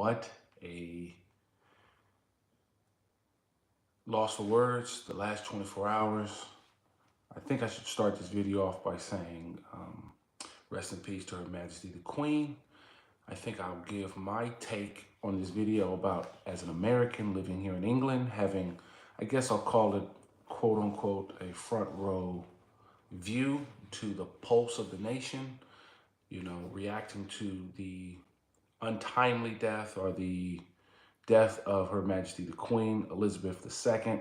what a loss for words the last 24 hours. I think I should start this video off by saying rest in peace to Her Majesty the Queen. I think I'll give my take on this video about, as an American living here in England, having, I guess I'll call it, quote unquote, a front row view to the pulse of the nation, reacting to the untimely death or the death of Her Majesty the Queen, Elizabeth II.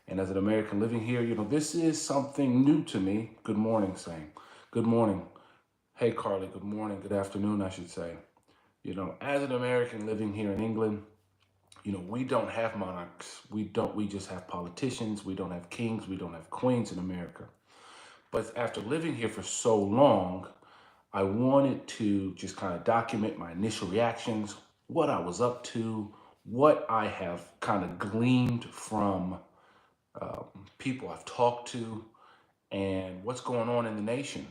And as an American living here, this is something new to me. Good morning, saying. Good morning. Hey, Carly, good morning. Good afternoon, I should say. As an American living here in England, we don't have monarchs. We just have politicians. We don't have kings. We don't have queens in America. But after living here for so long, I wanted to just kind of document my initial reactions, what I was up to, what I have kind of gleaned from people I've talked to, and what's going on in the nation.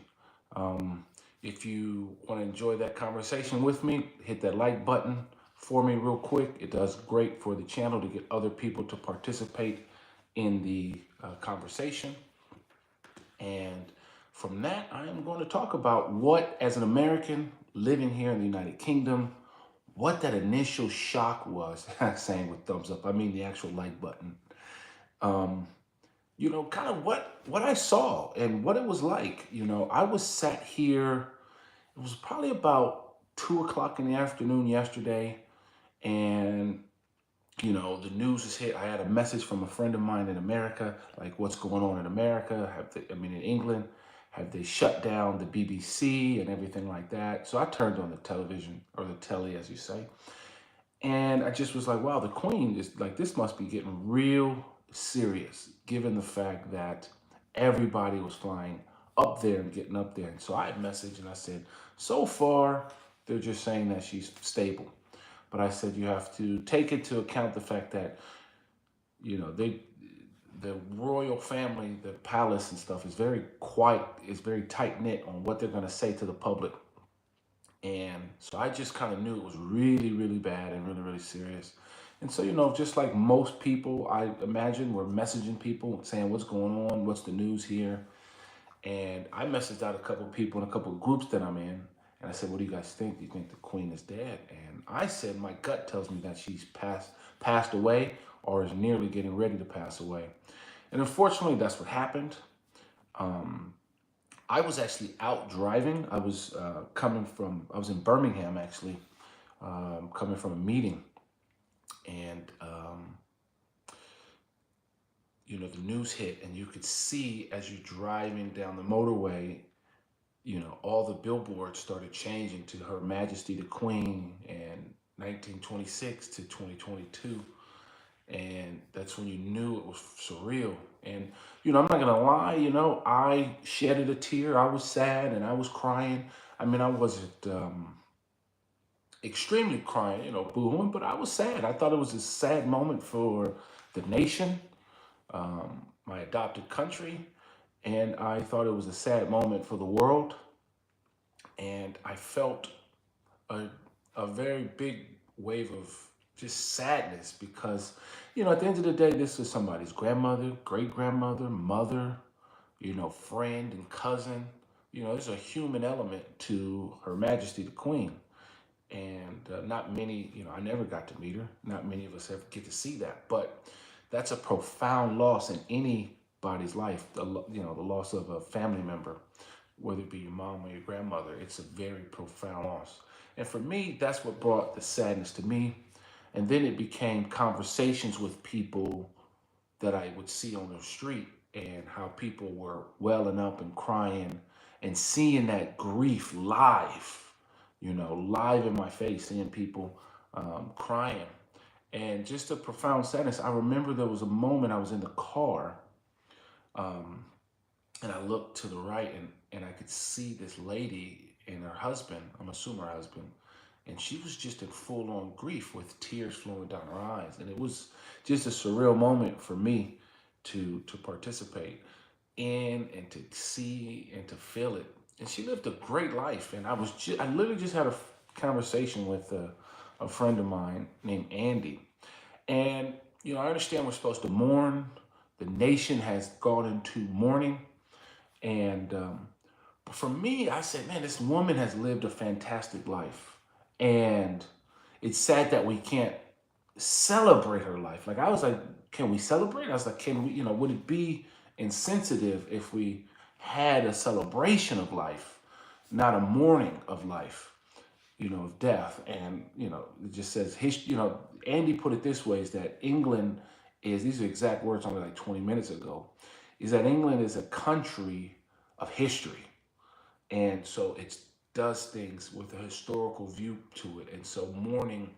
If you want to enjoy that conversation with me, hit that like button for me real quick. It does great for the channel to get other people to participate in the conversation. And from that, I am going to talk about what, as an American living here in the United Kingdom, what that initial shock was. Saying with thumbs up, I mean the actual like button. Kind of what I saw and what it was like. I was sat here, it was probably about 2 o'clock in the afternoon yesterday, and the news is hit. I had a message from a friend of mine in America, like, what's going on in America? In England, have they shut down the BBC and everything like that? So I turned on the television, or the telly, as you say. And I just was like, wow, the Queen is like, this must be getting real serious, given the fact that everybody was flying up there and getting up there. And so I messaged and I said, so far, they're just saying that she's stable. But I said, you have to take into account the fact that, the royal family, the palace and stuff is very quiet, is very tight knit on what they're going to say to the public. And so I just kind of knew it was really, really bad and really, really serious. And so, just like most people, I imagine, we're messaging people saying, what's going on? What's the news here? And I messaged out a couple of people in a couple of groups that I'm in. And I said, what do you guys think? Do you think the Queen is dead? And I said, my gut tells me that she's passed away, or is nearly getting ready to pass away. And unfortunately, that's what happened. I was actually out driving. I was I was in Birmingham, actually, coming from a meeting. And, the news hit, and you could see, as you're driving down the motorway, all the billboards started changing to Her Majesty the Queen and 1926 to 2022. And that's when you knew it was surreal. And, I'm not going to lie, I shedded a tear. I was sad and I was crying. I mean, I wasn't extremely crying, boohooing, but I was sad. I thought it was a sad moment for the nation, my adopted country. And I thought it was a sad moment for the world. And I felt a very big wave of just sadness because, at the end of the day, this is somebody's grandmother, great-grandmother, mother, friend and cousin. There's a human element to Her Majesty the Queen. And not many, I never got to meet her. Not many of us ever get to see that. But that's a profound loss in anybody's life, the loss of a family member, whether it be your mom or your grandmother. It's a very profound loss. And for me, that's what brought the sadness to me. And then it became conversations with people that I would see on the street, and how people were welling up and crying and seeing that grief live, live in my face, seeing people crying. And just a profound sadness. I remember there was a moment I was in the car, and I looked to the right, and I could see this lady and her husband, I'm assuming her husband, and she was just in full-on grief with tears flowing down her eyes. And it was just a surreal moment for me to participate in, and to see and to feel it. And she lived a great life. And I literally just had a conversation with a friend of mine named Andy. And, I understand we're supposed to mourn. The nation has gone into mourning. And but for me, I said, man, this woman has lived a fantastic life. And it's sad that we can't celebrate her life. Like, I was like, can we celebrate? I was like, can we, would it be insensitive if we had a celebration of life, not a mourning of life, of death? And, it just says, Andy put it this way, is that England is, these are exact words only like 20 minutes ago, is that England is a country of history. And so it does things with a historical view to it. And so mourning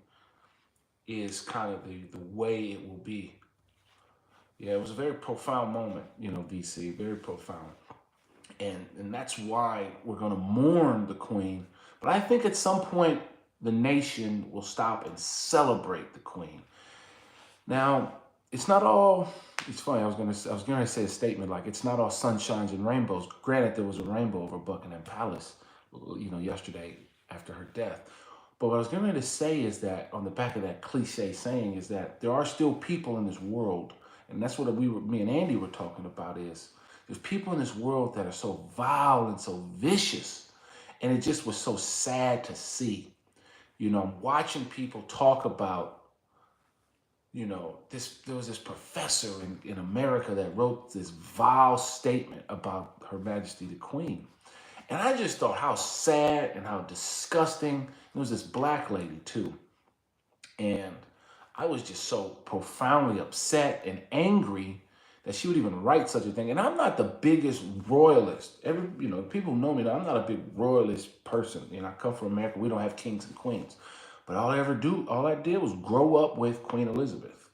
is kind of the way it will be. Yeah, it was a very profound moment, VC, very profound. And that's why we're going to mourn the Queen. But I think at some point the nation will stop and celebrate the Queen. Now, it's not all. It's funny. I was going to say a statement like it's not all sunshines and rainbows. Granted, there was a rainbow over Buckingham Palace, yesterday after her death. But what I was going to say is that on the back of that cliche saying is that there are still people in this world, and that's what me and Andy were talking about, is there's people in this world that are so vile and so vicious, and it just was so sad to see. I'm watching people talk about, there was this professor in America that wrote this vile statement about Her Majesty the Queen. And I just thought how sad and how disgusting. It was this black lady too. And I was just so profoundly upset and angry that she would even write such a thing. And I'm not the biggest royalist. People know me that I'm not a big royalist person. I come from America. We don't have kings and queens. But all I did was grow up with Queen Elizabeth.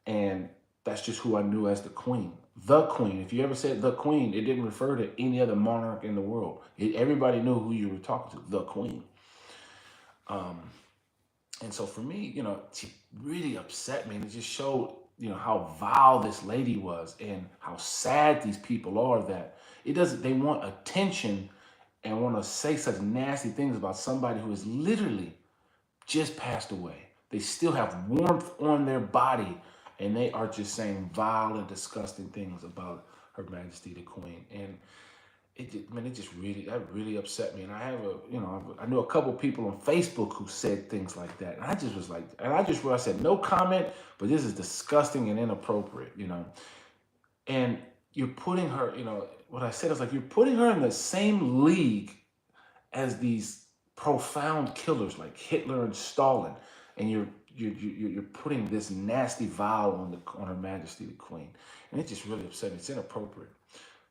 And that's just who I knew as the Queen. The Queen. If you ever said the Queen, it didn't refer to any other monarch in the world. Everybody knew who you were talking to, the Queen. And so for me, she really upset me. And it just showed, how vile this lady was and how sad these people are that they want attention and want to say such nasty things about somebody who has literally just passed away. They still have warmth on their body, and they are just saying vile and disgusting things about Her Majesty the Queen. And that really upset me. And I knew a couple people on Facebook who said things like that. And I just was like, I said, no comment, but this is disgusting and inappropriate, And you're putting her, what I said is like, you're putting her in the same league as these profound killers like Hitler and Stalin, and you're putting this nasty vow on Her Majesty the Queen, and it just really upset me. It's inappropriate,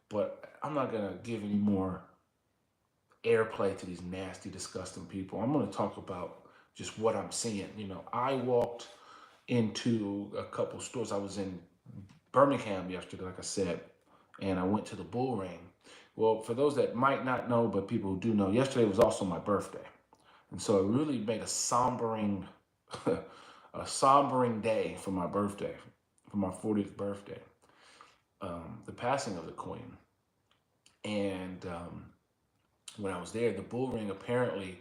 but I'm not gonna give any more airplay to these nasty, disgusting people. I'm gonna talk about just what I'm seeing. I walked into a couple stores. I was in Birmingham yesterday, like I said, and I went to the Bull Ring. Well, for those that might not know, but people who do know, yesterday was also my birthday. And so it really made a sombering day for my birthday, for my 40th birthday, the passing of the Queen. And when I was there, the Bull Ring apparently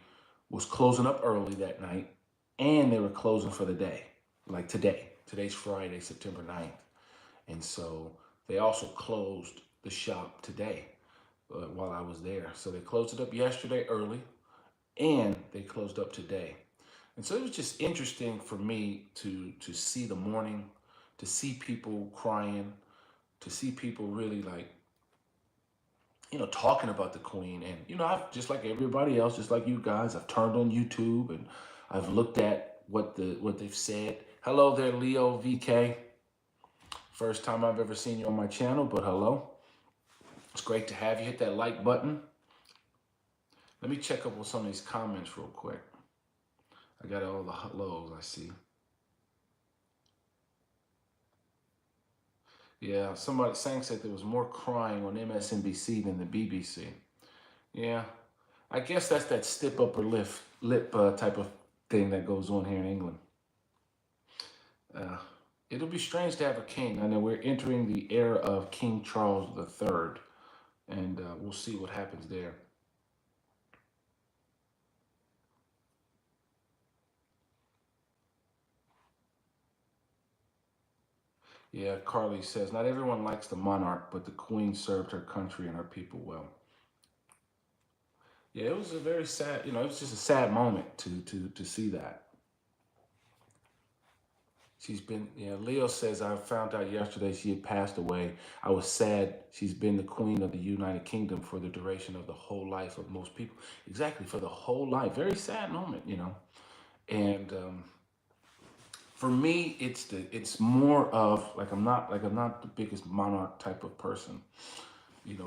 was closing up early that night, and they were closing for the day, like today. Today's Friday, September 9th. And so they also closed the shop today. While I was there. So they closed it up yesterday early, and they closed up today. And so it was just interesting for me to see the mourning, to see people crying, to see people really like, talking about the Queen. And, I've just like everybody else, just like you guys, I've turned on YouTube and I've looked at what they've said. Hello there, Leo VK. First time I've ever seen you on my channel, but hello. It's great to have you. Hit that like button. Let me check up with some of these comments real quick. I got all the hellos I see. Yeah, somebody saying said there was more crying on MSNBC than the BBC. Yeah, I guess that's that stip upper lip type of thing that goes on here in England. It'll be strange to have a king. I know we're entering the era of King Charles III. And we'll see what happens there. Yeah, Carly says, not everyone likes the monarch, but the queen served her country and her people well. Yeah, it was a very sad, it was just a sad moment to see that. She's been, Leo says, I found out yesterday she had passed away. I was sad. She's been the queen of the United Kingdom for the duration of the whole life of most people. Exactly, for the whole life. Very sad moment. And for me, it's more of like I'm not the biggest monarch type of person,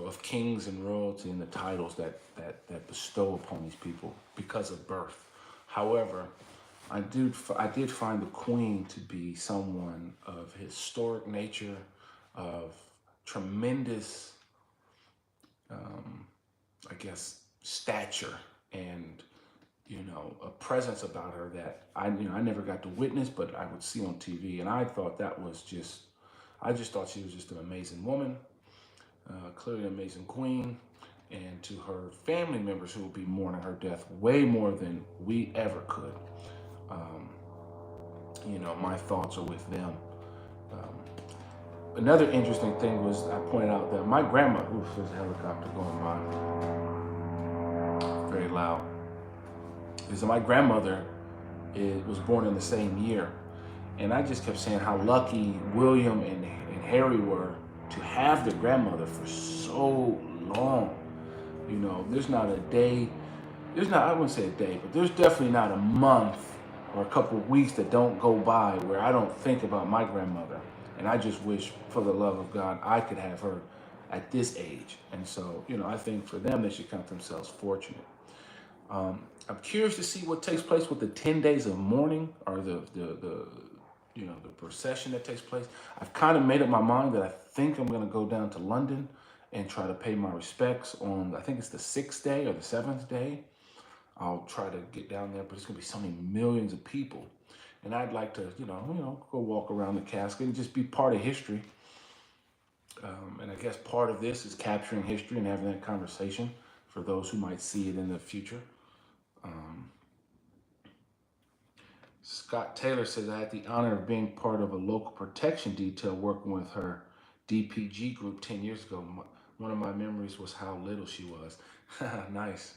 of kings and royalty and the titles that bestow upon these people because of birth. However, I did find the queen to be someone of historic nature, of tremendous, I guess, stature, and a presence about her that I never got to witness, but I would see on TV, and I thought that was just, I just thought she was just an amazing woman, clearly an amazing queen, and to her family members who will be mourning her death way more than we ever could. Um, my thoughts are with them. Um, Another interesting thing was I pointed out that my grandma, oof, there's a helicopter going by, very loud. Is my grandmother was born in the same year, and I just kept saying how lucky William and Harry were to have their grandmother for so long. There's not a day, I wouldn't say a day, but there's definitely not a month or a couple of weeks that don't go by where I don't think about my grandmother. And I just wish, for the love of God, I could have her at this age. And so, I think for them, they should count themselves fortunate. I'm curious to see what takes place with the 10 days of mourning, or the procession that takes place. I've kind of made up my mind that I think I'm going to go down to London and try to pay my respects on, I think it's the 6th day or the 7th day. I'll try to get down there, but it's going to be so many millions of people. And I'd like to, go walk around the casket and just be part of history. And I guess part of this is capturing history and having that conversation for those who might see it in the future. Um, Scott Taylor says, I had the honor of being part of a local protection detail working with her DPG group 10 years ago. One of my memories was how little she was. Nice.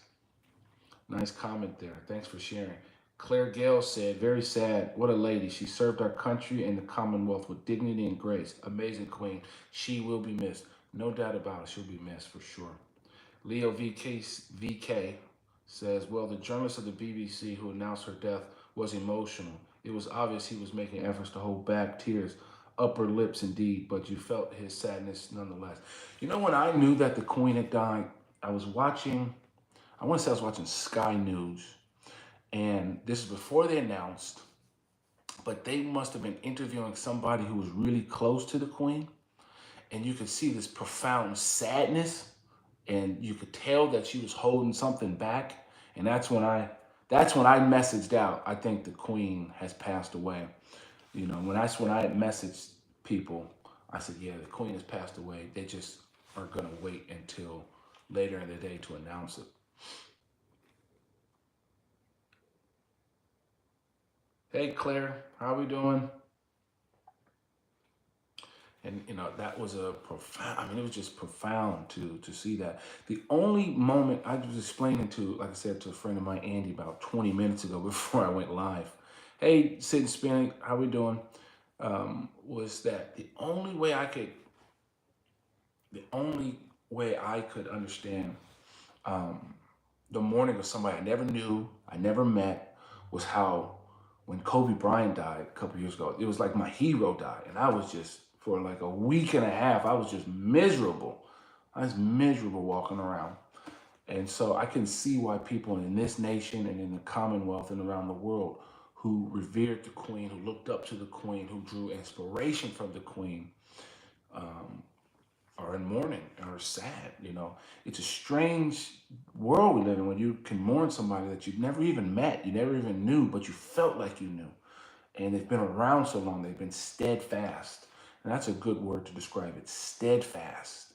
Nice comment there. Thanks for sharing. Claire Gale said, very sad. What a lady. She served our country and the Commonwealth with dignity and grace. Amazing queen. She will be missed. No doubt about it. She'll be missed for sure. Leo VK says, well, the journalist of the BBC who announced her death was emotional. It was obvious he was making efforts to hold back tears, upper lips indeed, but you felt his sadness nonetheless. When I knew that the Queen had died, I want to say I was watching Sky News, and this is before they announced, but they must have been interviewing somebody who was really close to the Queen, and you could see this profound sadness, and you could tell that she was holding something back, and that's when I messaged out, I think the Queen has passed away. When I had messaged people, I said, yeah, the Queen has passed away. They just are gonna wait until later in the day to announce it. Hey Claire, how we doing? And that was a profound, it was just profound to see that. The only moment I was explaining to, like I said, to a friend of mine, Andy, about 20 minutes ago before I went live. Hey, Sid and Spinning, how we doing? Was that the only way I could understand the mourning of somebody I never knew, I never met, was how when Kobe Bryant died a couple years ago, it was like my hero died. And I was just, for like a week and a half, I was just miserable. I was miserable walking around. And so I can see why people in this nation and in the Commonwealth and around the world who revered the Queen, who looked up to the Queen, who drew inspiration from the Queen, um, are in mourning and are sad. It's a strange world we live in when you can mourn somebody that you've never even met, you never even knew, but you felt like you knew. And they've been around so long, they've been steadfast. And that's a good word to describe it, steadfast.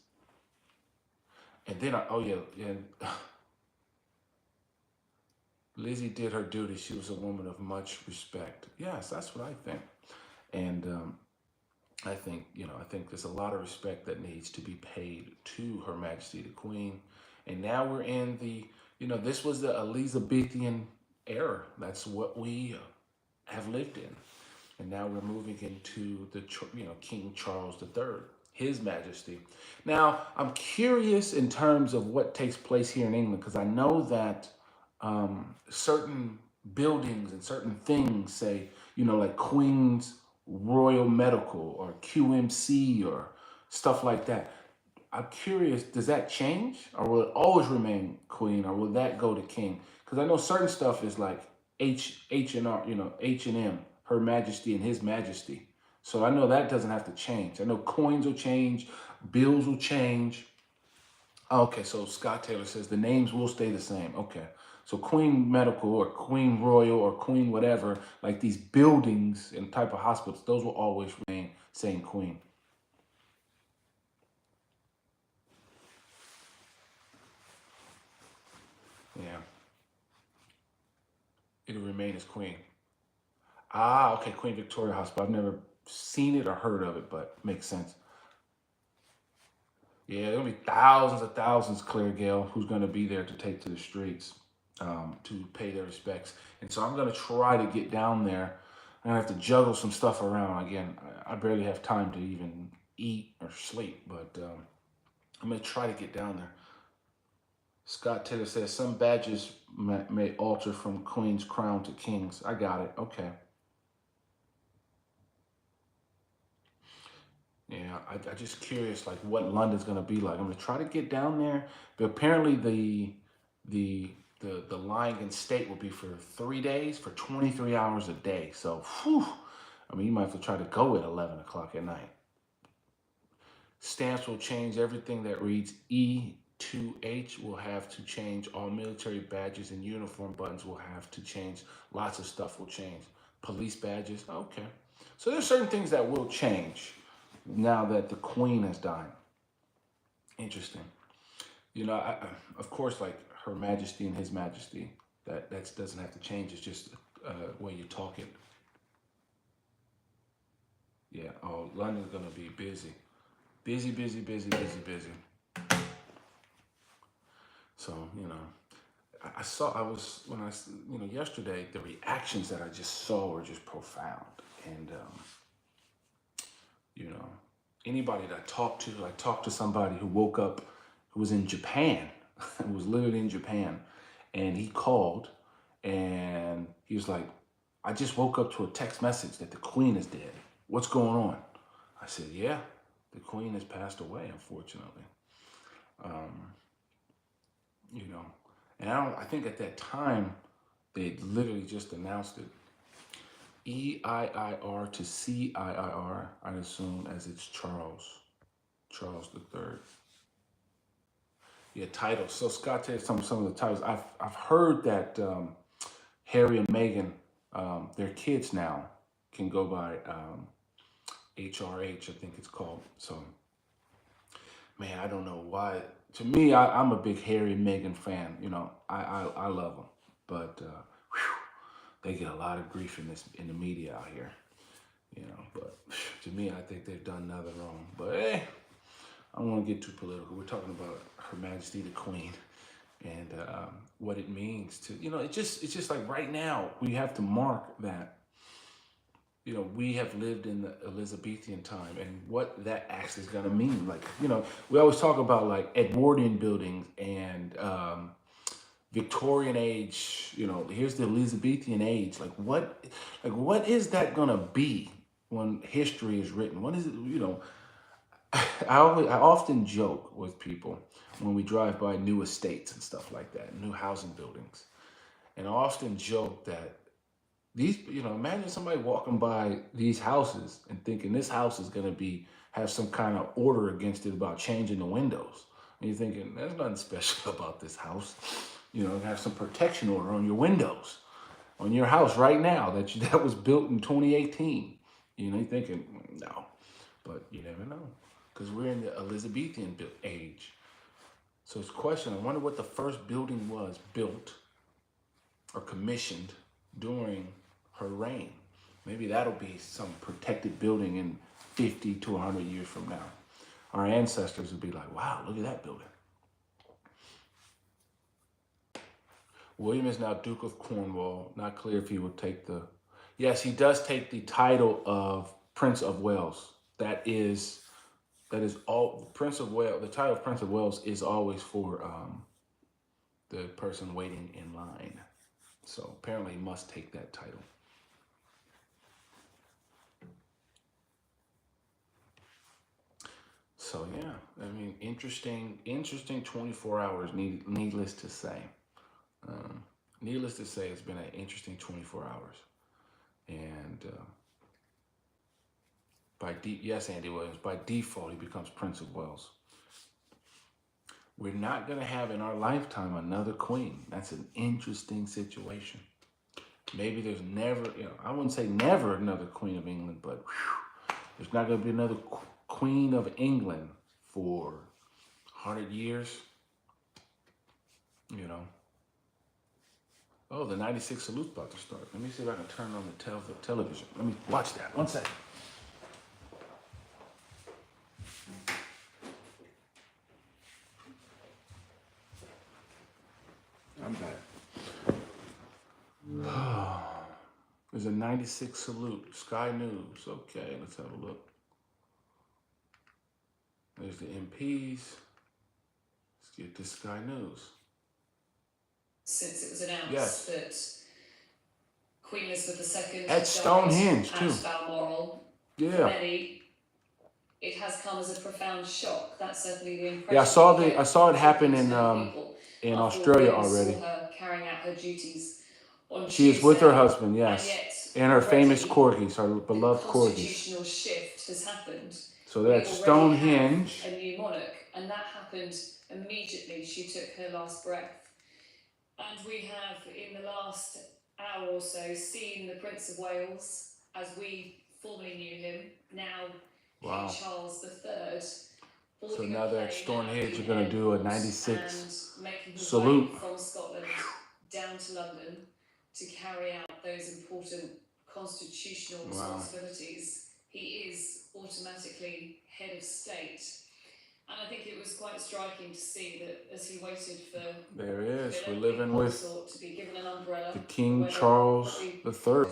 And then, oh yeah, Lizzie did her duty. She was a woman of much respect. Yes, that's what I think. And I think, I think there's a lot of respect that needs to be paid to Her Majesty the Queen. And now we're in this was the Elizabethan era. That's what we have lived in. And now we're moving into the, King Charles III, His Majesty. Now, I'm curious in terms of what takes place here in England, because I know that certain buildings and certain things say, like Queen's Royal Medical or QMC or stuff like that. I'm curious, does that change, or will it always remain Queen, or will that go to King? Because I know certain stuff is like and R, H&M, Her Majesty and His Majesty. So I know that doesn't have to change. I know coins will change, bills will change. Okay, so Scott Taylor says the names will stay the same. Okay, so Queen Medical or Queen Royal or Queen whatever, like these buildings and type of hospitals, those will always remain saying Queen. Yeah, it'll remain as Queen. Ah, okay, Queen Victoria Hospital. I've never seen it or heard of it, but makes sense. Yeah, there'll be thousands of thousands, Claire Gale, who's going to be there to take to the streets to pay their respects. And so I'm going to try to get down there. I'm going to have to juggle some stuff around. Again, I barely have time to even eat or sleep, but I'm going to try to get down there. Scott Taylor says some badges may alter from Queen's crown to King's. I got it. Okay. Yeah, I just curious like what London's gonna be like. I'm gonna try to get down there, but apparently the lying in state will be for 3 days for 23 hours a day. So, whew, I mean, you might have to try to go at 11 o'clock at night. Stamps will change everything that reads E2H will have to change. All military badges and uniform buttons will have to change. Lots of stuff will change. Police badges, okay. So there's certain things that will change now that the Queen has died. Interesting. Of course, like Her Majesty and His Majesty, that doesn't have to change. It's just when you talk it. Yeah. Oh, London's gonna be busy, busy, busy, busy, busy, busy. So I saw. I was when I yesterday the reactions that I just saw were just profound, and you know anybody that I talked to, I talked to somebody who woke up, who was in Japan, who was literally in Japan, and he called, and he was like, I just woke up to a text message that the Queen is dead. What's going on? I said, yeah, the Queen has passed away, unfortunately. Um, you know, and I think at that time, they literally just announced it. EIIR to CIIR, I'd assume, as it's Charles the Third. Yeah, titles. So Scott, tell you some of the titles. I've heard that Harry and Meghan, their kids now can go by HRH, I think it's called. So, man, I don't know why. To me, I'm a big Harry and Meghan fan. I love them, but they get a lot of grief in the media out here. But to me, I think they've done nothing wrong. But hey, I don't want to get too political. We're talking about Her Majesty the Queen and what it means to it's just like right now we have to mark that we have lived in the Elizabethan time and what that actually is going to mean. Like we always talk about like Edwardian buildings and Victorian age. Here's the Elizabethan age. What is that going to be when history is written? What is it? I often joke with people when we drive by new estates and stuff like that, new housing buildings. And I often joke that imagine somebody walking by these houses and thinking this house is going to have some kind of order against it about changing the windows. And you're thinking, there's nothing special about this house. Have some protection order on your windows, on your house right now that was built in 2018. You're thinking, no, but you never know. Because we're in the Elizabethan age. So it's a question, I wonder what the first building was built or commissioned during her reign. Maybe that'll be some protected building in 50 to 100 years from now. Our ancestors would be like, wow, look at that building. William is now Duke of Cornwall. Not clear if he will take the... Yes, he does take the title of Prince of Wales. That is all. Prince of Wales. The title of Prince of Wales is always for the person waiting in line. So apparently he must take that title. So yeah, I mean, interesting 24 hours, needless to say. Needless to say, it's been an interesting 24 hours. And yes, Andy Williams, by default, he becomes Prince of Wales. We're not going to have in our lifetime another queen. That's an interesting situation. Maybe there's never, I wouldn't say never another Queen of England, but there's not going to be another Queen of England for 100 years. Oh, the 96 salute's about to start. Let me see if I can turn on the television. Let me watch that. 1 second. I'm back. There's a 96 salute. Sky News. Okay, let's have a look. There's the MPs. Let's get this Sky News. Since it was announced that Queen Elizabeth II at Stonehenge too. At Balmoral. Yeah. For many, it has come as a profound shock. That's certainly the impression. Yeah, I saw it happen in Australia already. Saw her carrying out her duties on She Tuesday, is with her husband, yes, and her famous corgis, her beloved corgis. A constitutional shift has happened. So they're at Stonehenge. A new monarch, and that happened immediately. She took her last breath. And we have, in the last hour or so, seen the Prince of Wales, as we formerly knew him, now King Charles III. So now they're at Stonehenge, you're going to do a 96 salute from Scotland down to London to carry out those important constitutional responsibilities. He is automatically head of state. And I think it was quite striking to see that as he waited for... There he is. We're living with to be given an umbrella, the King Charles III.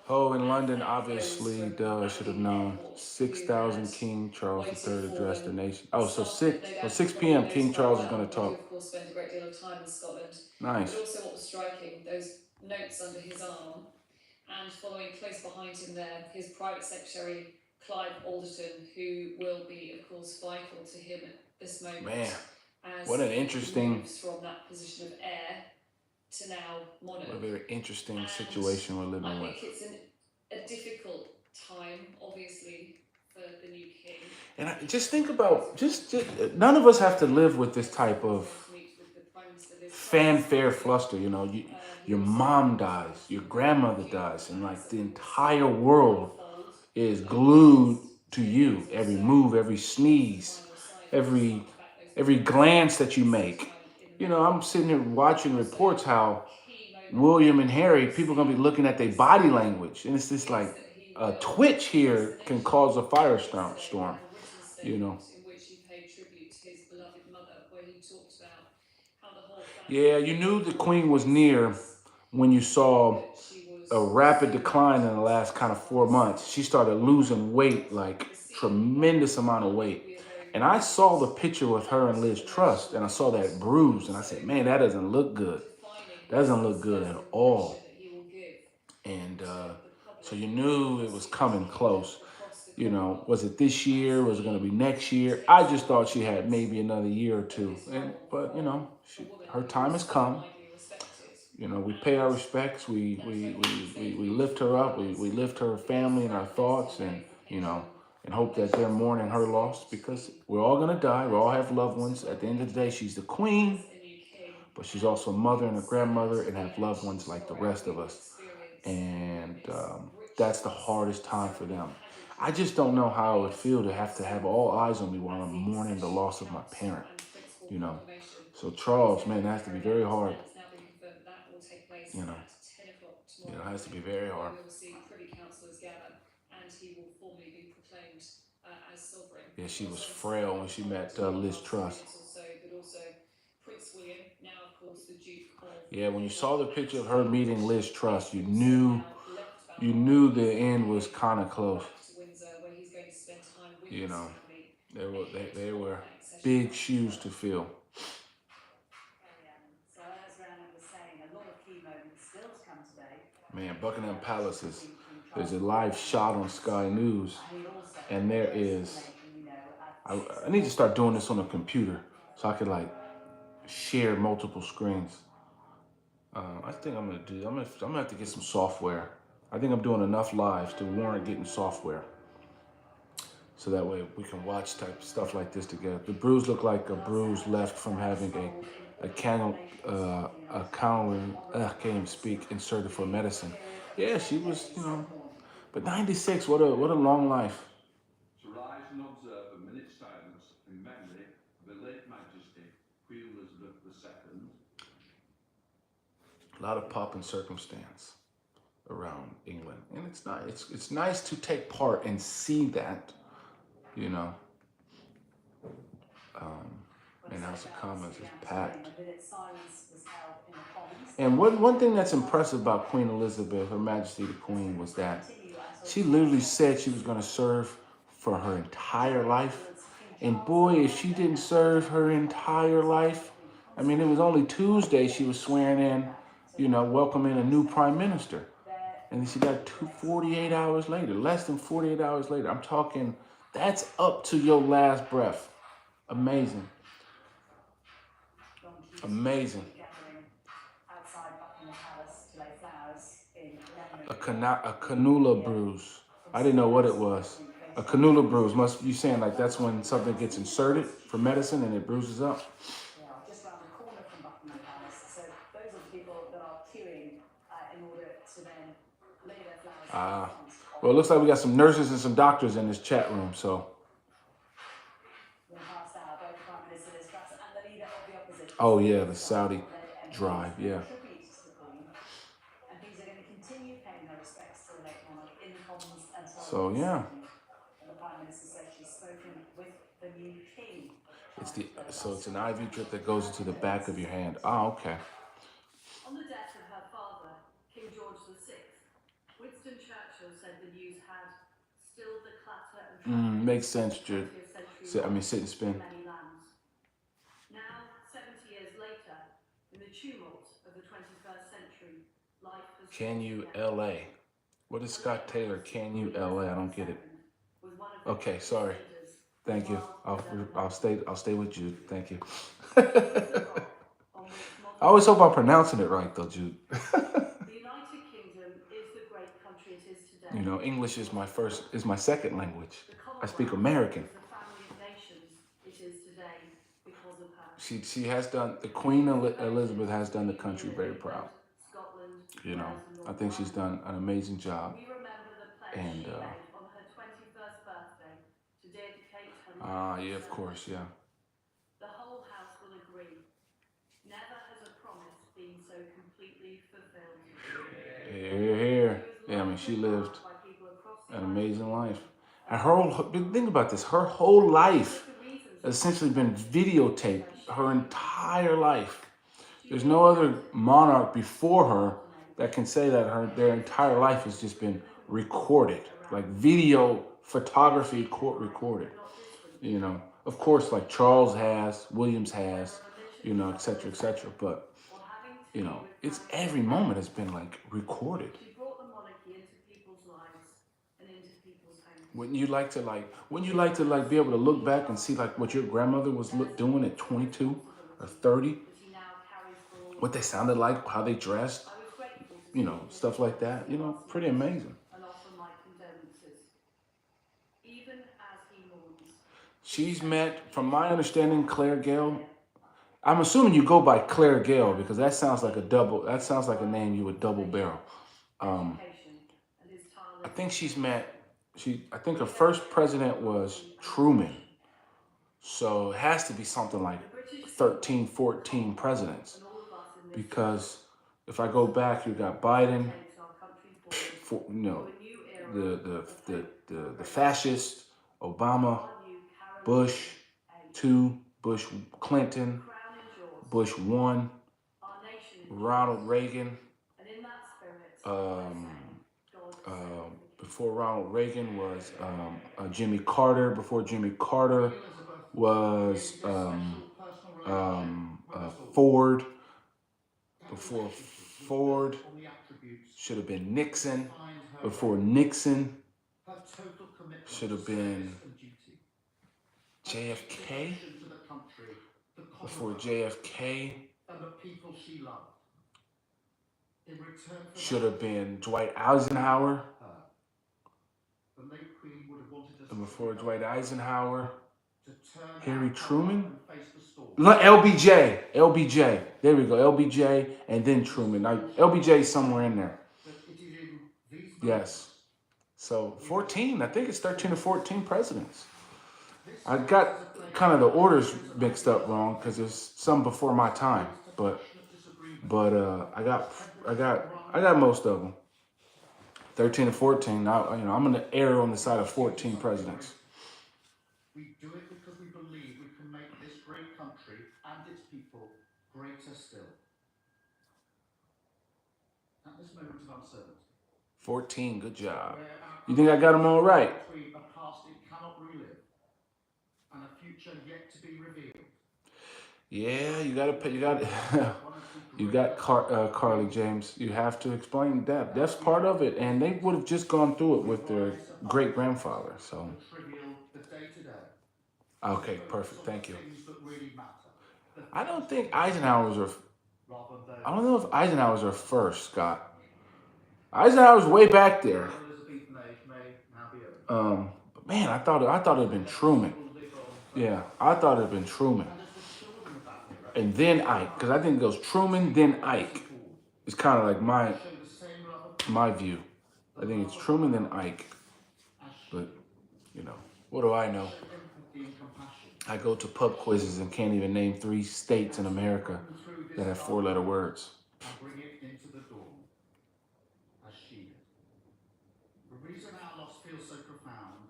Oh, in London, obviously, duh, I should have known. 6,000 King Charles III addressed the nation. Oh, so 6 p.m. King Charles is going to talk. Of course, spent a great deal of time in Scotland. Nice. But also what was striking, those notes under his arm, and following close behind him there, his private secretary, Clive Alderton, who will be, of course, vital to him at this moment. Man, as what an interesting... moves from that position of heir to now monarch. What a very interesting situation we're living with. I think it's a difficult time, obviously, for the new king. And just think about, just none of us have to live with this type of fanfare fluster, your mom dies, your grandmother dies, and like the entire world is glued to you. Every move, every sneeze, every glance that you make. I'm sitting here watching reports how William and Harry, people are going to be looking at their body language. And it's just like a twitch here can cause a firestorm, Yeah, you knew the Queen was near when you saw a rapid decline in the last kind of 4 months. She started losing weight, like tremendous amount of weight. And I saw the picture with her and Liz Truss, and I saw that bruise, and I said, man, that doesn't look good. That doesn't look good at all. And so you knew it was coming close. Was it this year? Was it going to be next year? I just thought she had maybe another year or two. But her time has come. We pay our respects. We lift her up. We lift her family in our thoughts, and and hope that they're mourning her loss, because we're all gonna die. We all have loved ones. At the end of the day, she's the queen, but she's also a mother and a grandmother, and have loved ones like the rest of us. And that's the hardest time for them. I just don't know how it would feel to have all eyes on me while I'm mourning the loss of my parent. So Charles, man, that has to be very hard. It has to be very hard. and he will formally be proclaimed as sovereign. Yeah, she Not was so frail when she met Liz Truss. years or so, but also Prince William, now of course the Duke of. Yeah, when you saw the picture of her meeting Liz Truss, you You knew the end was kind of close. back to Windsor, where he's going to spend time with You his know, family. they were big shoes to fill. So as Rhiannon was saying, a lot of key moments still to come today. Man, Buckingham Palace there's a live shot on Sky News, and there is, I need to start doing this on a computer so I could like share multiple screens. I think I'm gonna have to get some software. I think I'm doing enough lives to warrant getting software, so that way we can watch type stuff like this together. The bruise looked like a bruise left from having a can't even speak, inserted for medicine. Yeah, she was, but 96, what a long life. To rise and observe a minute's silence in memory of her late Majesty Queen Elizabeth II. A lot of pomp and circumstance around England, and it's nice to take part and see that, and House of Commons is packed. And one thing that's impressive about Queen Elizabeth, Her Majesty the Queen, was that she literally said she was going to serve for her entire life. And boy, if she didn't serve her entire life, I mean, it was only Tuesday she was swearing in, welcoming a new prime minister. And then she got 48 hours later, less than 48 hours later. I'm talking, that's up to your last breath. Amazing. Amazing. A cannula bruise. I didn't know what it was. A cannula bruise. Must you saying like that's when something gets inserted for medicine and it bruises up? Yeah, just around the corner from Buckingham Palace. So those are the people that are queuing in order to then lay their flowers. Well, it looks like we got some nurses and some doctors in this chat room, so. Oh yeah, the Saudi drive, yeah. So yeah. It's an IV drip that goes into the back of your hand. Oh, okay. On the death of her father, King George VI, Winston Churchill said the news had stilled the clatter and makes sense, Jude. Sit and spin. Now, 70 years later, in the tumult of the 21st century, life has... Can you LA? What is Scott Taylor? Can you LA? I don't get it. Okay, sorry. Thank you. I'll stay with Jude. Thank you. I always hope I'm pronouncing it right though, Jude. The United Kingdom is the great country it is today. English is my second language. I speak American. The family of nations it is today because of her. She has done, the Queen Elizabeth has done the country very proud. I think she's done an amazing job. We remember the pledge she made on her 21st birthday to dedicate her yeah, of course, yeah. The whole house will agree. Never has a promise been so completely fulfilled. Here. Yeah, I mean, she lived an amazing life. And think about this, her whole life has essentially been videotaped, her entire life. There's no other monarch before her that can say that their entire life has just been recorded, like video photography recorded. Of course, like Charles has, Williams has, et cetera, but it's every moment has been like recorded. She brought the monarchy into people's lives and into people's homes. Wouldn't you like to be able to look back and see like what your grandmother was doing at 22 or 30? What they sounded like, how they dressed, stuff like that. Pretty amazing. And offer my condolences. Even as he mourns. She's met, from my understanding, Claire Gale. I'm assuming you go by Claire Gale because that sounds like a name you would double barrel. I think I think her first president was Truman. So it has to be something like 13, 14 presidents. Because if I go back, you got Biden, the the fascist, Obama, Our new Caroline Bush, A. 2, Bush Clinton, Crown is yours. Bush 1, Our nation is Ronald yours. Reagan. And in that spirit, I Um, say, God save the king. Before Ronald Reagan was Jimmy Carter. Before Jimmy Carter was Ford. Before Ford should have been Nixon. Before Nixon should have been JFK. Before JFK should have been Dwight Eisenhower. And before Dwight Eisenhower, Harry Truman. LBJ. LBJ. There we go. LBJ and then Truman. Now, LBJ is somewhere in there. Yes. So 14, I think it's 13 or 14 presidents. I got kind of the orders mixed up wrong because there's some before my time, but I got most of them. 13 or 14. Now, you know, I'm gonna err on the side of 14 presidents. We do it because we believe we can make this great country and its people greater still. At this moment of uncertainty, 14, good job. You think I got them all right? a past it cannot relive and a future yet to be revealed. Yeah, you got Carly James. You have to explain that. That's part of it, and they would have just gone through it with their great grandfather. So, okay, perfect. Thank you. I don't think Eisenhower's are. I don't know if Eisenhower's are first, Scott. Eisenhower's way back there. But man, I thought it'd been Truman. Yeah, I thought it'd been Truman. And then Ike, because I think it goes Truman, then Ike. It's kind of like my view. I think it's Truman, then Ike. But, you know, what do I know? I go to pub quizzes and can't even name 3 states in America that have 4-letter words. Bring it into the dawn as she did. The reason our loss feels so profound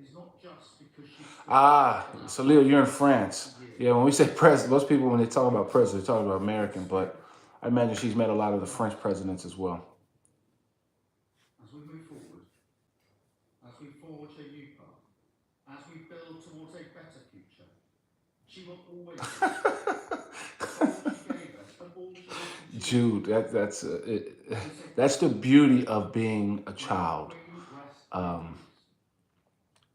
is not just because she's So Leo, you're in France. Yeah, when we say president, most people, when they talk about president, they're talking about American, but I imagine she's met a lot of the French presidents as well. As we move forward, as we forge a new path, as we build towards a better future, she will always Jude, that's the beauty of being a child.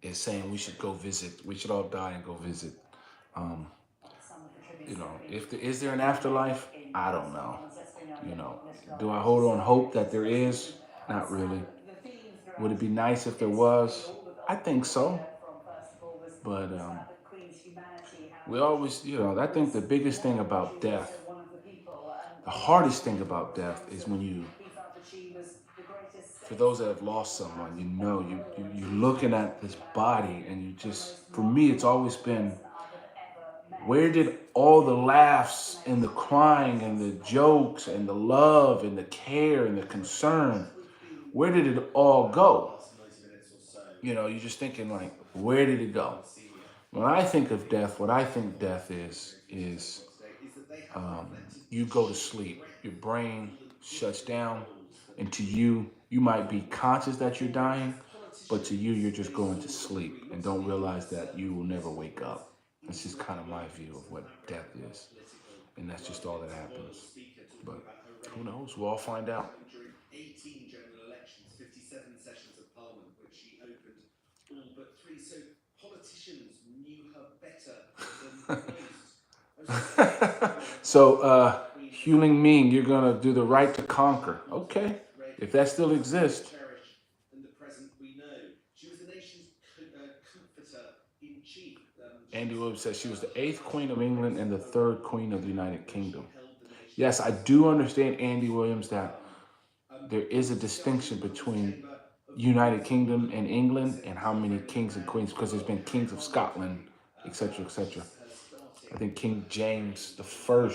Is saying we should go visit. We should all die and go visit. You know, is there an afterlife? I don't know. You know, do I hold on hope that there is? Not really. Would it be nice if there was? I think so. But we always, you know, I think the biggest thing about death, the hardest thing about death is when you, for those that have lost someone, you know, you're looking at this body and you just, for me, it's always been, where did all the laughs and the crying and the jokes and the love and the care and the concern, where did it all go? You know, you're just thinking like, where did it go? When I think of death, what I think death is you go to sleep. Your brain shuts down, and to you, you might be conscious that you're dying, but to you, you're just going to sleep and don't realize that you will never wake up. That's just kind of my view of what death is, and that's just all that happens. But who knows? We'll all find out. During 18 general elections, 57 sessions of Parliament, which she opened all but 3. So politicians knew her better than most. So, Huling Ming, you're going to do the right to conquer. Okay, if that still exists. And the present we know. She was the nation's comforter in chief. Andy Williams says she was the 8th Queen of England and the 3rd Queen of the United Kingdom. Yes, I do understand, Andy Williams, that there is a distinction between United Kingdom and England and how many kings and queens, because there's been kings of Scotland, etc., etc. I think King James I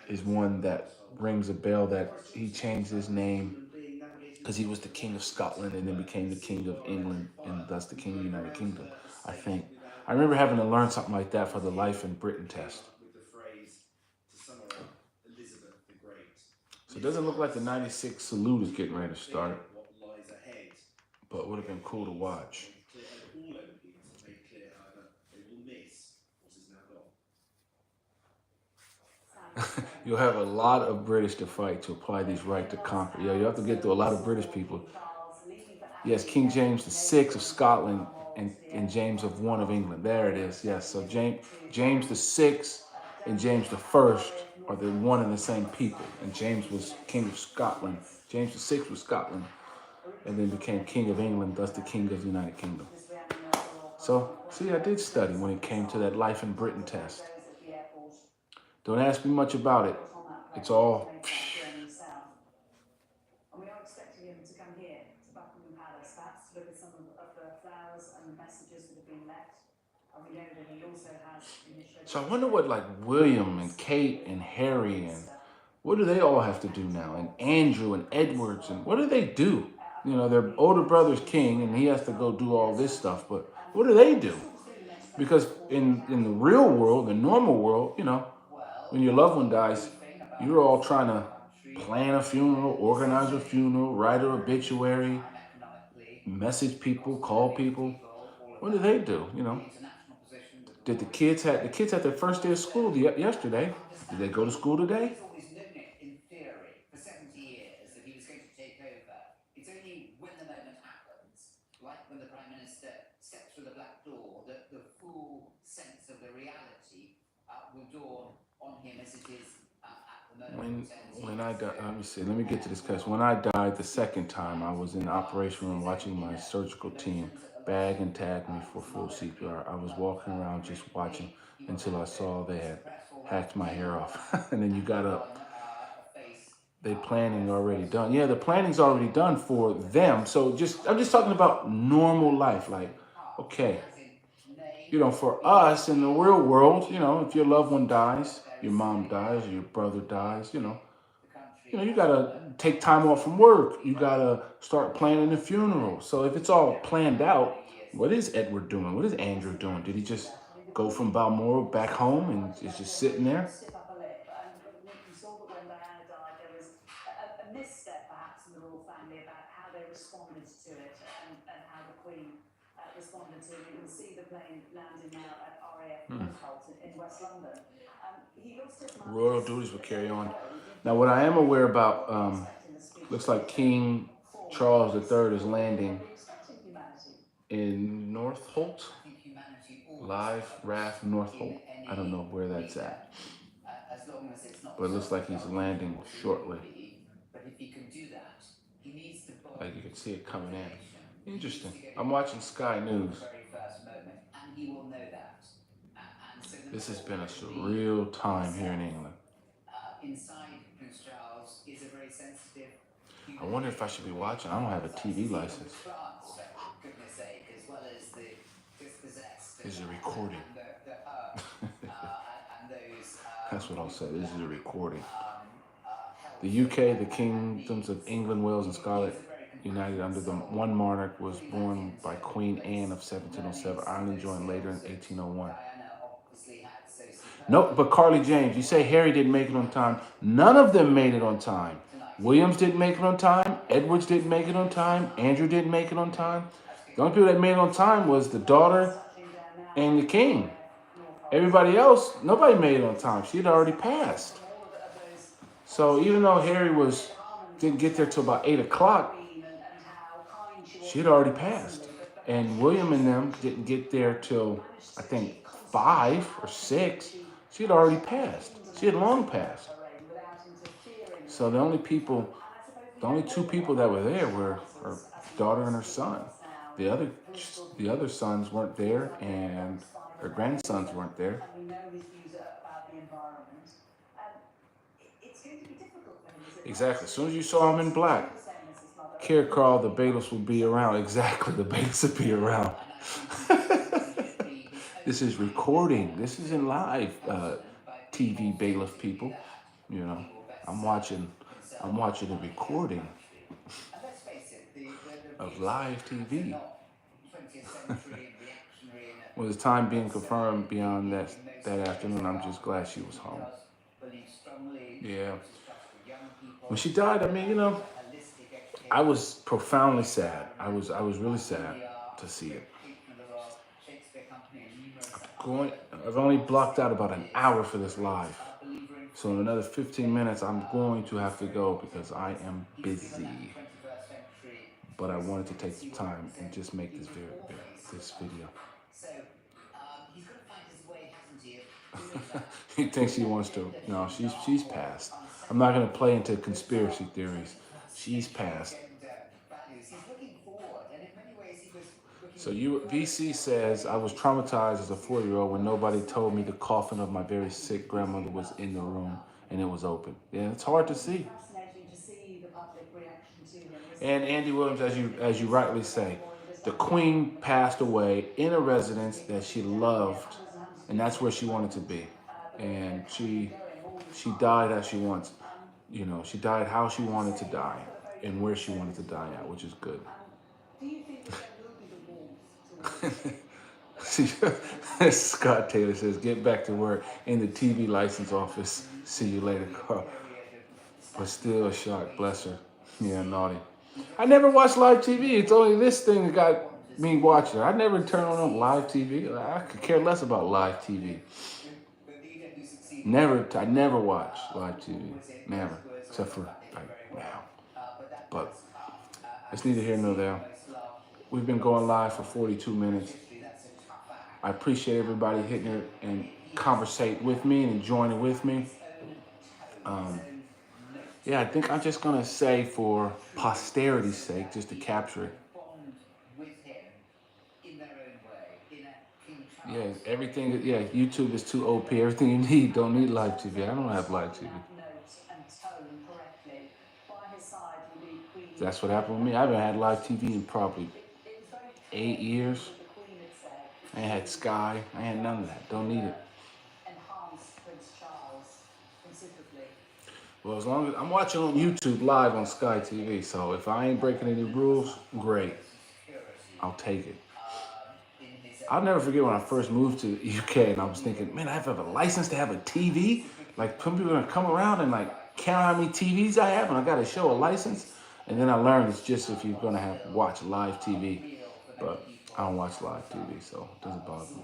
is one that rings a bell, that he changed his name because he was the king of Scotland and then became the king of England and thus the king of the United Kingdom, I think. I remember having to learn something like that for the Life in Britain test. With the phrase, to sum her up, Elizabeth the Great. So it doesn't look like the 96 salute is getting ready to start, What lies ahead. but it would have been cool to watch. All MPs have made clear, however, they will miss what is now gone. You'll have a lot of British to fight to apply these right to conquer. Yeah, you have to get through a lot of British people. Yes, King James VI of Scotland and James of I of England. There it is. Yes, so James VI and James I are the one and the same people. And James was king of Scotland. James VI was Scotland, and then became king of England, thus the king of the United Kingdom. So, see, I did study when it came to that Life in Britain test. Don't ask me much about it. It's all. We are expecting him to come here to Buckingham Palace, perhaps to look at some of the flowers and the messages that have been left. And we know that he also has initiated. So I wonder what like William and Kate and Harry and what do they all have to do now? And Andrew and Edwards and what do they do? You know, their older brother's king and he has to go do all this stuff, but what do they do? Because in the real world, the normal world, you know, when your loved one dies, you're all trying to plan a funeral, organize a funeral, write an obituary, message people, call people. What do they do? You know, did the kids had their first day of school yesterday? Did they go to school today? He's always known it in theory for 70 years that he was going to take over. It's only when the moment happens, like when the Prime Minister steps through the black door, that the full sense of the reality will dawn on him as it is at the moment. When I died, let me get to this because when I died the second time, I was in the operation room watching my surgical team bag and tag me for full CPR. I was walking around just watching until I saw they had hacked my hair off. And then you got up. The planning already done. Yeah, the planning's already done for them. So I'm just talking about normal life. Like, okay, you know, for us in the real world, you know, if your loved one dies, your mom dies, or your brother dies, you know, you gotta take time off from work. You gotta start planning the funeral. So if it's all planned out, what is Edward doing? What is Andrew doing? Did he just go from Balmoral back home and is just sitting there? You saw that when Diana died, there was a misstep perhaps in the royal family about how they responded to it and how the Queen responded to it. You can see the plane landing now at RAF Northolt in West London. He lost his mind. Royal duties will carry on. Now, what I am aware about, looks like King Charles III is landing in Northolt. Live RAF Northolt. I don't know where that's at. But it looks like he's landing shortly. Like you can see it coming in. Interesting. I'm watching Sky News. This has been a surreal time here in England. I wonder if I should be watching. I don't have a TV license. This is a recording. That's what I'll say. This is a recording. The UK, the kingdoms of England, Wales, and Scotland, united under the one monarch, was born by Queen Anne of 1707. Ireland joined later in 1801. Nope, but Carly James, you say Harry didn't make it on time. None of them made it on time. Williams didn't make it on time. Edwards didn't make it on time. Andrew didn't make it on time. The only people that made it on time was the daughter and the king. Everybody else, nobody made it on time. She had already passed. So even though Harry didn't get there till about 8 o'clock, she had already passed. And William and them didn't get there till, I think, 5 or 6. She had already passed. She had long passed. So the only two people that were there were her daughter and her son. The other sons weren't there, and her grandsons weren't there. Exactly. As soon as you saw him in black, Care Carl, the bailiffs will be around. Exactly, the bailiffs will be around. This is recording. This isn't live TV bailiff people. You know, I'm watching a recording. of live TV. Not 20th century and reactionary in a With his time being confirmed beyond that afternoon, I'm just glad she was home. Yeah. When she died, I mean, you know, I was profoundly sad. I was really sad to see it. I've only blocked out about an hour for this live. So in another 15 minutes, I'm going to have to go because I am busy. But I wanted to take some time and just make this video. So he's got to find his way, hasn't he, of doing that. He thinks he wants to. No, she's passed. I'm not going to play into conspiracy theories. She's passed. He's looking forward, and in many ways he was looking. So VC says, I was traumatized as a 4-year-old when nobody told me the coffin of my very sick grandmother was in the room and it was open. Yeah, it's hard to see. Fascinating to see the public reaction to him. And Andy Williams, as you rightly say, the Queen passed away in a residence that she loved, and that's where she wanted to be. And she died as she wants. You know, she died how she wanted to die and where she wanted to die at, which is good. Do you think that there will be the warmth towards Scott Taylor says, get back to work in the TV license office. See you later, Carl. But still a shock, bless her. Yeah, naughty. I never watched live TV. It's only this thing that got me watching. I never turn on live TV. I could care less about live TV. I never watch live TV. Never. Except for like now. But it's neither here nor there. We've been going live for 42 minutes. I appreciate everybody hitting it and conversate with me and joining with me. Yeah, I think I'm just going to say for posterity's sake, just to capture it. Yeah, everything, yeah, YouTube is too OP. Everything you need, don't need live TV. I don't have live TV. That's what happened with me. I haven't had live TV in probably 8 years. I ain't had Sky. I had none of that. Don't need it. Well, as long as I'm watching on YouTube live on Sky TV, so if I ain't breaking any rules, great. I'll take it. I'll never forget when I first moved to the UK and I was thinking, man, I have to have a license to have a TV? Like, some people are gonna come around and like count how many TVs I have and I gotta show a license? And then I learned it's just if you're gonna have to watch live TV. But I don't watch live TV, so it doesn't bother me.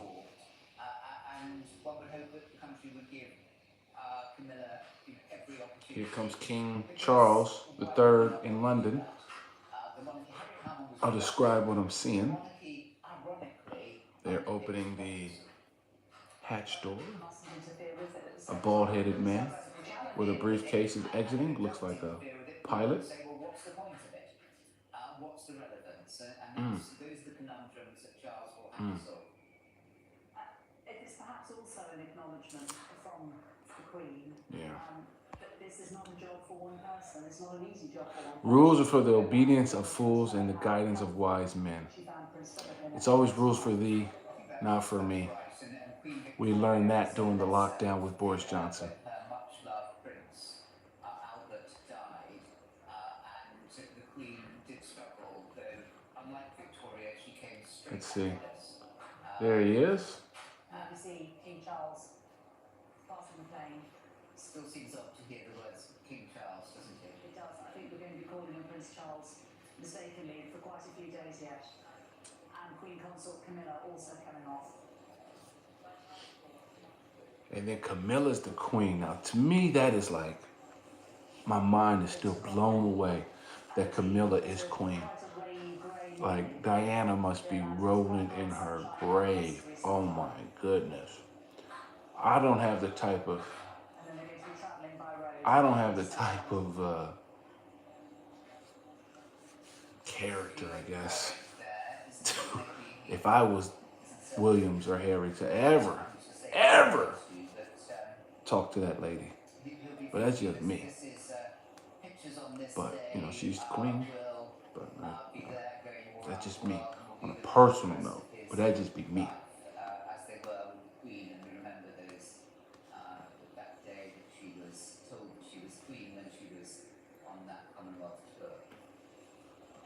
Here comes King Charles III in London. I'll describe what I'm seeing. They're opening the hatch door. A bald-headed man with a briefcase is exiting. Looks like a pilot. It is perhaps also an acknowledgement from the Queen. Yeah. That this is not a job for one person. It's not an easy job for one person. Rules are for the obedience of fools and the guidance of wise men. It's always rules for thee, not for me. We learned that during the lockdown with Boris Johnson. Let's see. There he is. You see King Charles passing the plane. Still seems odd to hear the words King Charles, doesn't it? It does. I think we're going to be calling him Prince Charles mistakenly for quite a few days yet. And Queen Consort Camilla also coming off. And then Camilla's the queen. Now, to me, that is like, my mind is still blown away that Camilla is queen. Like, Diana must be rolling in her grave. Oh my goodness. I don't have the type of character, I guess, if I was Williams or Harry, to ever talk to that lady. But that's just me. But, you know, she's the queen. But, you know, that's just me on a personal note. But that'd just be me. As they were with the Queen, and we remember that day that she was told that she was Queen when she was on that Commonwealth tour.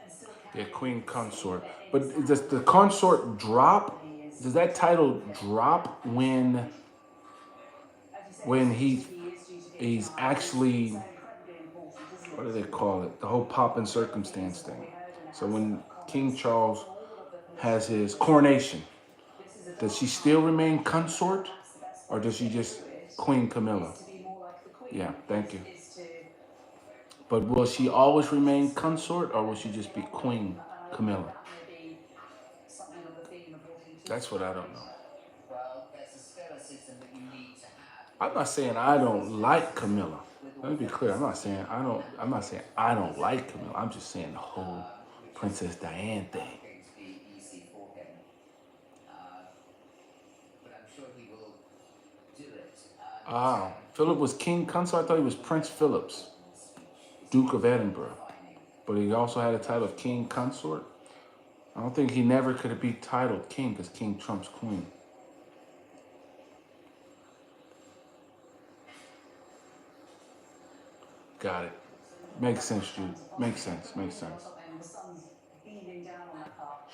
And still Yeah, queen consort. But does the consort drop? Does that title drop when he's actually, what do they call it? The whole pomp and circumstance thing. So when King Charles has his coronation, does she still remain consort, or does she just Queen Camilla? Yeah, thank you. But will she always remain consort, or will she just be Queen Camilla? That's what I don't know. Well, there's a stoicism that you need to have. I'm not saying I don't like Camilla. Let me be clear. I'm not saying I don't like Camilla. I'm just saying the whole Princess Diane thing. Going to be easy for him. But I'm sure he will do it. Philip was King Consort. I thought he was Prince Phillips, Duke of Edinburgh. But he also had a title of King Consort. I don't think he never could be titled king because king trumps queen. Got it. Makes sense, Jude. Makes sense. Makes sense. The sun's beaming down on that car.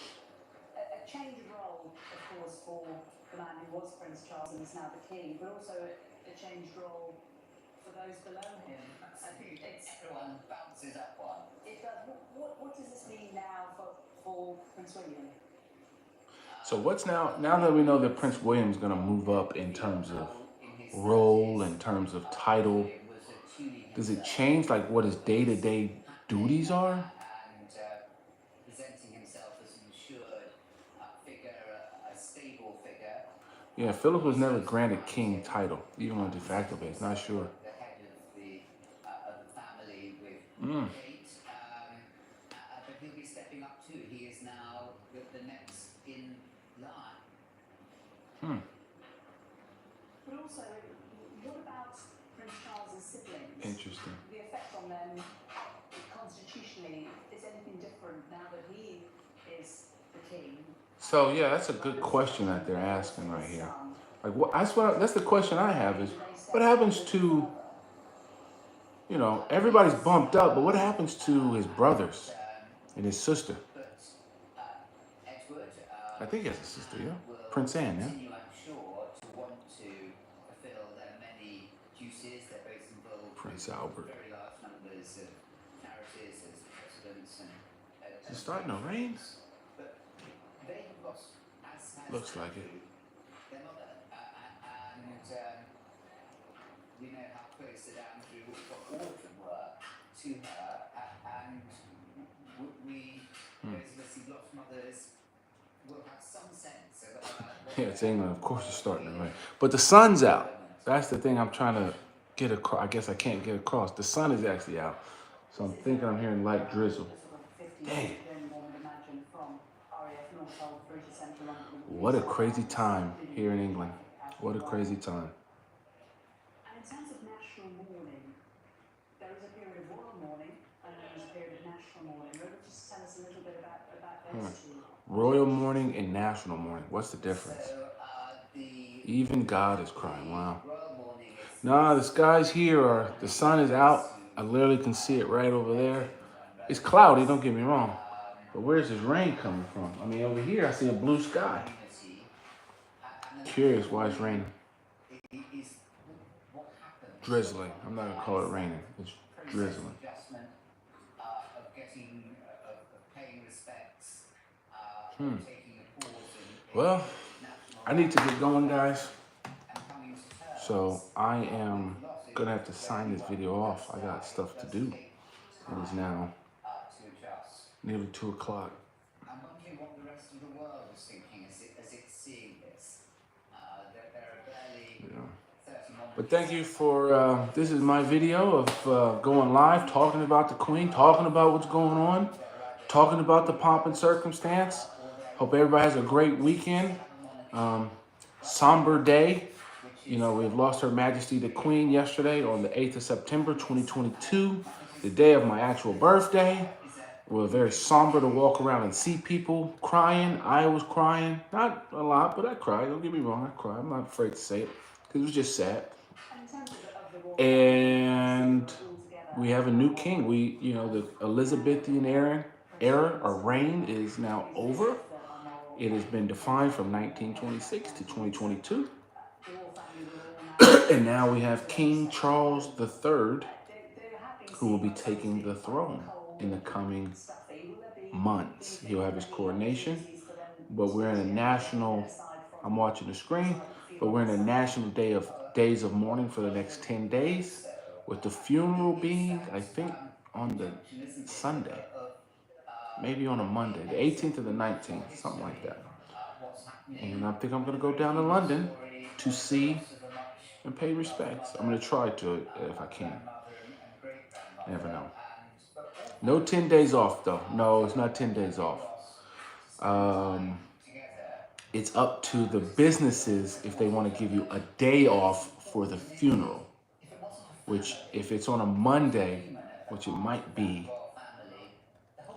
A change of role, of course, for the man who was Prince Charles and is now the king, but also a changed role for those below him. I think everyone bounces up one. It does. What does this mean now for Prince William? So what's now that we know that Prince William's going to move up in terms of role, in terms of title, does it change like what his day-to-day duties are? And presenting himself as an assured figure, a stable figure. Yeah, Philip was never granted king title, even on a de facto basis. Not sure. The head of the family with Kate, but he'll be stepping up too. He is now the next in line. But also, what about Prince Charles's siblings? Interesting. The effect on them constitutionally, is anything different now that he is the king? So yeah, that's a good question that they're asking right here. Like, that's the question I have is, what happens to, everybody's bumped up, but what happens to his brothers and his sister? Edward, I think he has a sister, yeah? Prince Anne, yeah? continue, I'm sure, to want to fulfill their many duties. They're both involved Prince with Albert. very large numbers of charities as presidents and Is it starting to rain? But they have lost, as has Looks like it. their mother, and we know how close the Andrew or Autumn were to her, and we, those of us who've lost mothers, will have some sense of Yeah, it's England. Of course it's starting to rain. But the sun's out. That's the thing I'm trying to get across. I guess I can't get across. The sun is actually out. So I'm thinking I'm hearing light drizzle. Dang. What a crazy time here in England. What a crazy time. And in terms of national mourning, there is a period of royal mourning and there is a period of national mourning. Maybe just tell us a little bit about those two. Royal mourning and national mourning. What's the difference? Even God is crying. Wow. Nah, the skies here the sun is out. I literally can see it right over there. It's cloudy, don't get me wrong. But where's this rain coming from? I mean, over here I see a blue sky. Curious why it's raining. Drizzling. I'm not gonna call it raining. It's drizzling. Well, I need to get going, guys. So I am gonna have to sign this video off. I got stuff to do. It is now nearly 2 o'clock. I'm wondering what the rest of the world is thinking as it's seeing this. There are barely 30 more. But thank you for, this is my video of going live, talking about the Queen, talking about what's going on, talking about the pomp and circumstance. Hope everybody has a great weekend. Somber day. We've lost Her Majesty the Queen yesterday on the 8th of September, 2022, the day of my actual birthday. It was very somber to walk around and see people crying. I was crying. Not a lot, but I cried. Don't get me wrong, I cried. I'm not afraid to say it because it was just sad. And we have a new king. The Elizabethan era era or reign is now over. It has been defined from 1926 to 2022. And now we have King Charles III, who will be taking the throne in the coming months. He'll have his coronation, but we're in a national, I'm watching the screen, but we're in a national days of mourning for the next 10 days, with the funeral being, I think, on the Sunday, maybe on a Monday, the 18th or the 19th, something like that. And I think I'm gonna go down to London to see and pay respects. I'm gonna try to if I can. Never know. No 10 days off though. No, it's not 10 days off. It's up to the businesses if they want to give you a day off for the funeral, which if it's on a Monday, which it might be,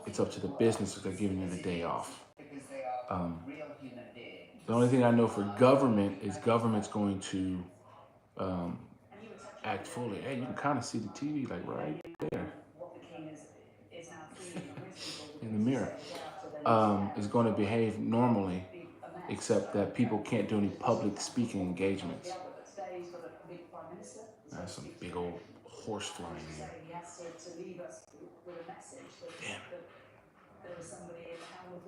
it's up to the business if they're giving you the day off. The only thing I know for government is government's going to act fully. Hey, you can kind of see the TV like right there in the mirror. Is going to behave normally, except that people can't do any public speaking engagements. That's some big old horse flying here. Damn it.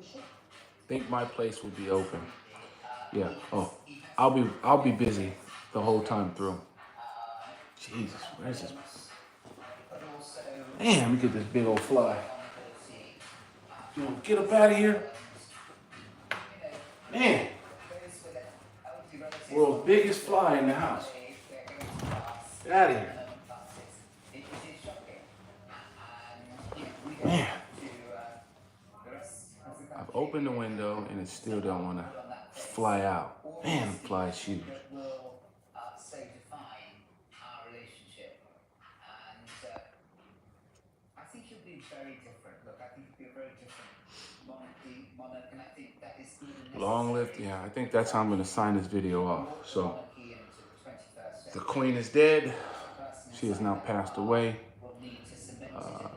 I think my place will be open. Yeah. Oh, I'll be busy the whole time through. Jesus, where's this? Damn, look at this big old fly. You know, get up out of here. Man. World's biggest fly in the house. Get out of here. Man. I've opened the window and it still don't want to fly out. Man, the fly is huge. Long live, yeah, I think that's how I'm going to sign this video off. So, the Queen is dead. She has now passed away.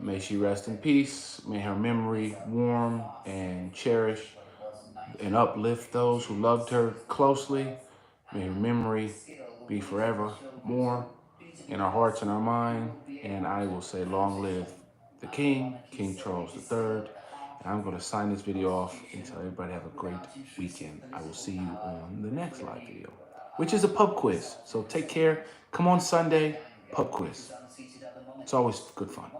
May she rest in peace. May her memory warm and cherish and uplift those who loved her closely. May her memory be forever more in our hearts and our mind. And I will say long live the King, King Charles III. And I'm going to sign this video off and tell everybody have a great weekend. I will see you on the next live video, which is a pub quiz. So take care. Come on Sunday, pub quiz. It's always good fun.